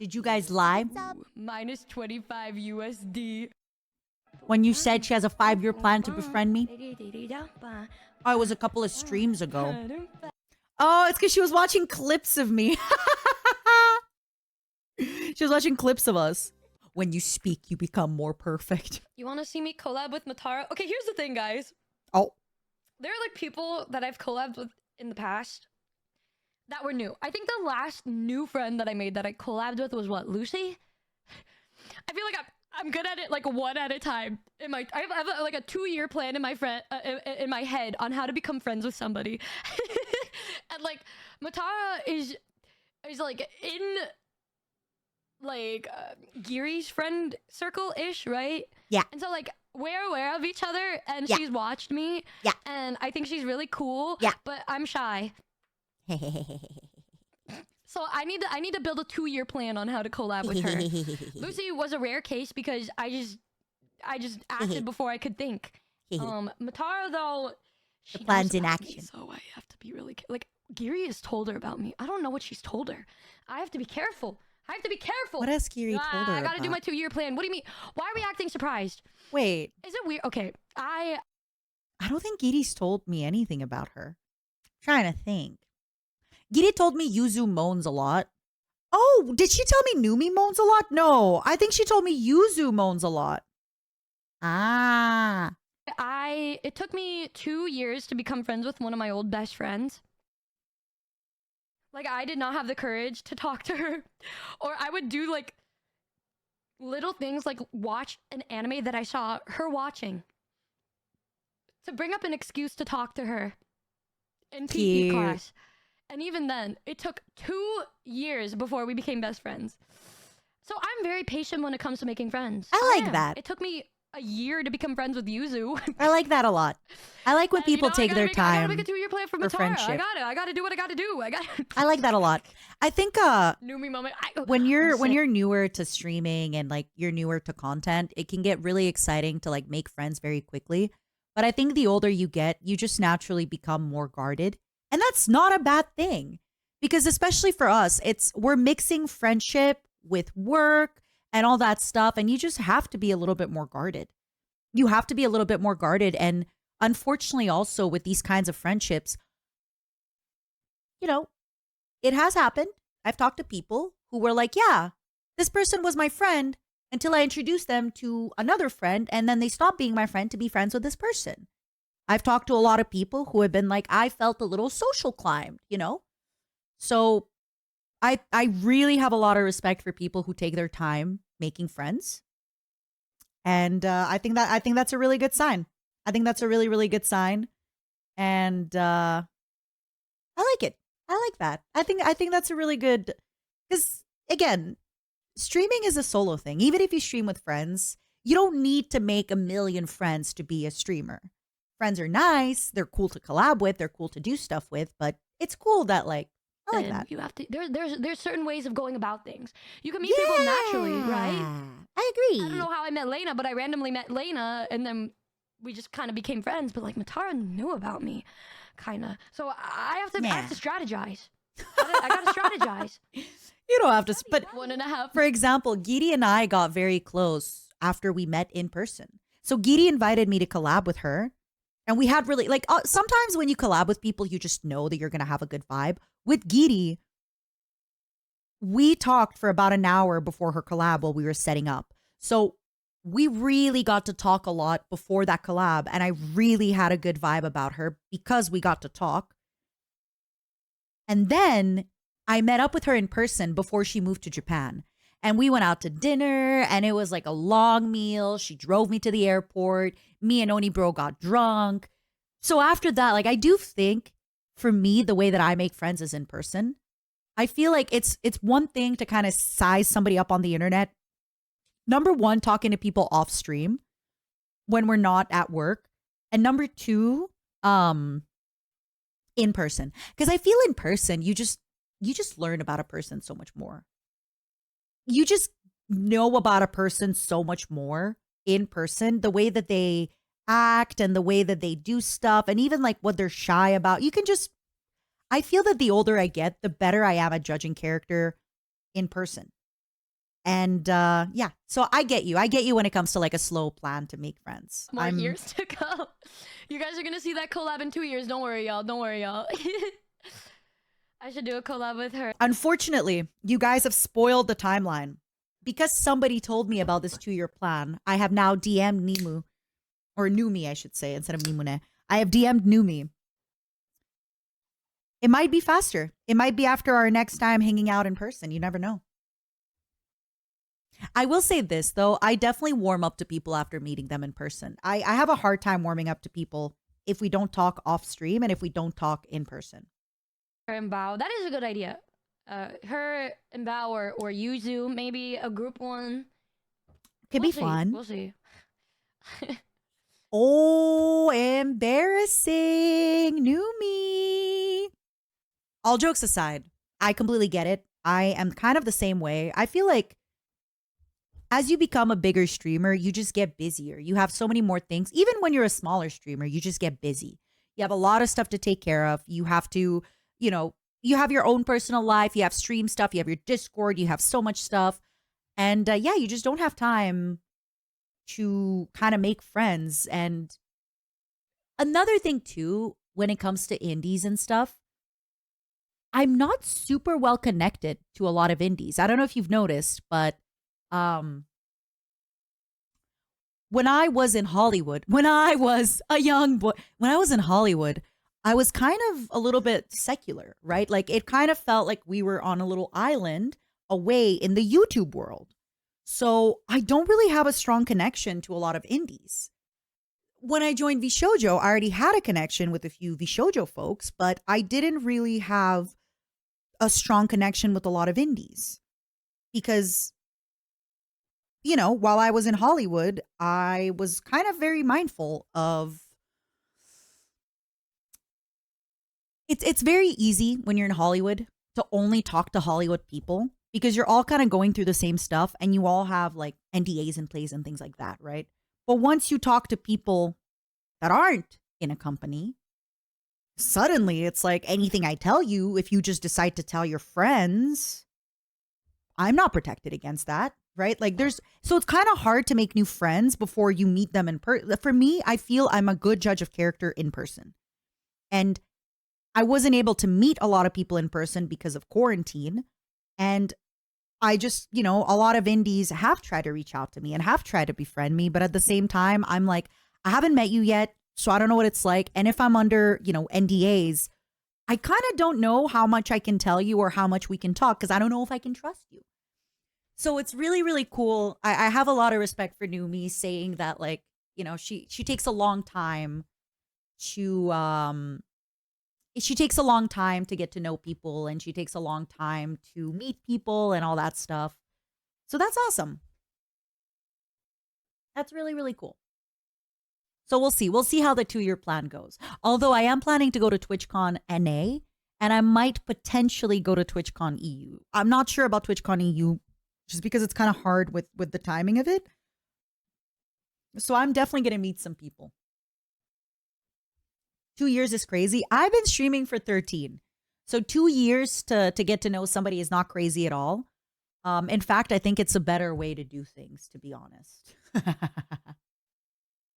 Did you guys lie? Minus 25 USD. When you said she has a 5-year plan to befriend me? Oh, it was a couple of streams ago. Oh, it's because she was watching clips of me. She was watching clips of us. When you speak, you become more perfect. You want to see me collab with Matara? Okay, here's the thing, guys. Oh. There are like people that I've collabed with in the past that were new. I think the last new friend that I made that I collabed with was what, Lucy? I feel like I'm good at it like one at a time. I have like a 2-year plan in in my head on how to become friends with somebody. And like Matara is like in like Giri's friend circle-ish, right? Yeah. And so like we're aware of each other, and Yeah. she's watched me. Yeah. And I think she's really cool. Yeah. But I'm shy. So I need to build a 2-year plan on how to collab with her. Lucy was a rare case because I just acted before I could think. Matara though, The plan's in knows about me, action. so I have to be really like Giri has told her about me. I don't know what she's told her. I have to be careful. I have to be careful. What has Giri told her I gotta about? do my 2-year plan. What do you mean? Why are we acting surprised? Wait. Is it weird? Okay, I don't think Giri's told me anything about her. I'm trying to think. Giri told me Yuzu moans a lot. Oh, did she tell me Numi moans a lot? No, I think she told me Yuzu moans a lot. Ah. It took me 2 years to become friends with one of my old best friends. Like, I did not have the courage to talk to her. Or I would do, like, little things like watch an anime that I saw her watching. To bring up an excuse to talk to her in PE class. And even then, it took 2 years before we became best friends. So I'm very patient when it comes to making friends. I like that. It took me a year to become friends with Yuzu. I like that a lot. I like when people take their time. I gotta make a 2-year plan for Matara. friendship. I gotta do what I gotta do. I like that a lot. I think Numi moment. when you're newer to streaming and like you're newer to content, it can get really exciting to like make friends very quickly. But I think the older you get, you just naturally become more guarded. And that's not a bad thing. Because especially for us, we're mixing friendship with work and all that stuff. And you just have to be a little bit more guarded. You have to be a little bit more guarded. And unfortunately, also with these kinds of friendships, you know, it has happened. I've talked to people who were like, yeah, this person was my friend until I introduced them to another friend. And then they stopped being my friend to be friends with this person. I've talked to a lot of people who have been like, I felt a little social climbed, you know? So I really have a lot of respect for people who take their time making friends. And I think that's a really good sign. I think that's a really, really good sign. And I like it. I like that. I think that's a really good, because again, streaming is a solo thing. Even if you stream with friends, you don't need to make a million friends to be a streamer. Friends are nice. They're cool to collab with. They're cool to do stuff with. But it's cool that like, I like that. You have to. There's certain ways of going about things. You can meet people naturally, right? I agree. I don't know how I met Lena, but I randomly met Lena, and then we just kind of became friends. But like Matara knew about me, kind of. So I have to strategize. I gotta strategize. You don't have to. But 1.5. For example, Giri and I got very close after we met in person. So Giri invited me to collab with her. And we had really, like, sometimes when you collab with people, you just know that you're going to have a good vibe. With Giri, we talked for about an hour before her collab while we were setting up. So we really got to talk a lot before that collab. And I really had a good vibe about her because we got to talk. And then I met up with her in person before she moved to Japan. And we went out to dinner, and it was like a long meal. She drove me to the airport. Me and Oni Bro got drunk. So after that, like, I do think for me, the way that I make friends is in person. I feel like it's one thing to kind of size somebody up on the internet. Number one, talking to people off stream when we're not at work. And number two, in person. Because I feel in person, you just learn about a person so much more. You just know about a person so much more in person, the way that they act and the way that they do stuff and even like what they're shy about. I feel that the older I get, the better I am at judging character in person. And yeah, so I get you. I get you when it comes to like a slow plan to make friends. More I'm years to come. You guys are gonna see that collab in 2 years. Don't worry, y'all. Don't worry, y'all. I should do a collab with her. Unfortunately, you guys have spoiled the timeline. Because somebody told me about this 2-year plan, I have now DM'd Nimu, or Numi, I should say, instead of Nimune. I have DM'd Numi. It might be faster. It might be after our next time hanging out in person. You never know. I will say this, though. I definitely warm up to people after meeting them in person. I have a hard time warming up to people if we don't talk off stream and if we don't talk in person. Her and Bao. That is a good idea. Her and Bao or Yuzu, maybe a group one. Could be fun. We'll see. Oh, embarrassing. Numi. All jokes aside, I completely get it. I am kind of the same way. I feel like as you become a bigger streamer, you just get busier. You have so many more things. Even when you're a smaller streamer, you just get busy. You have a lot of stuff to take care of. You have to, you have your own personal life. You have stream stuff. You have your Discord. You have so much stuff. And yeah, you just don't have time to kind of make friends. And another thing, too, when it comes to indies and stuff, I'm not super well connected to a lot of indies. I don't know if you've noticed, but when I was in Hollywood, when I was a young boy, when I was in Hollywood, I was kind of a little bit secular, right? Like it kind of felt like we were on a little island away in the YouTube world. So I don't really have a strong connection to a lot of indies. When I joined Vshojo, I already had a connection with a few Vshojo folks, but I didn't really have a strong connection with a lot of indies because while I was in Hollywood, I was kind of very mindful of it's very easy when you're in Hollywood to only talk to Hollywood people because you're all kind of going through the same stuff and you all have like NDAs in place and things like that, right? But once you talk to people that aren't in a company, suddenly it's like anything I tell you, if you just decide to tell your friends, I'm not protected against that. Right? Like so it's kind of hard to make new friends before you meet them in person. For me, I feel I'm a good judge of character in person. And I wasn't able to meet a lot of people in person because of quarantine. And I just, a lot of indies have tried to reach out to me and have tried to befriend me. But at the same time, I'm like, I haven't met you yet. So I don't know what it's like. And if I'm under, NDAs, I kind of don't know how much I can tell you or how much we can talk because I don't know if I can trust you. So it's really, really cool. I have a lot of respect for Numi saying that, like, she takes a long time to she takes a long time to get to know people and she takes a long time to meet people and all that stuff. So that's awesome. That's really, really cool. So we'll see. We'll see how the 2-year plan goes. Although I am planning to go to TwitchCon NA and I might potentially go to TwitchCon EU. I'm not sure about TwitchCon EU just because it's kind of hard with the timing of it. So I'm definitely going to meet some people. 2 years is crazy. I've been streaming for 13. So 2 years to get to know somebody is not crazy at all. In fact, I think it's a better way to do things, to be honest.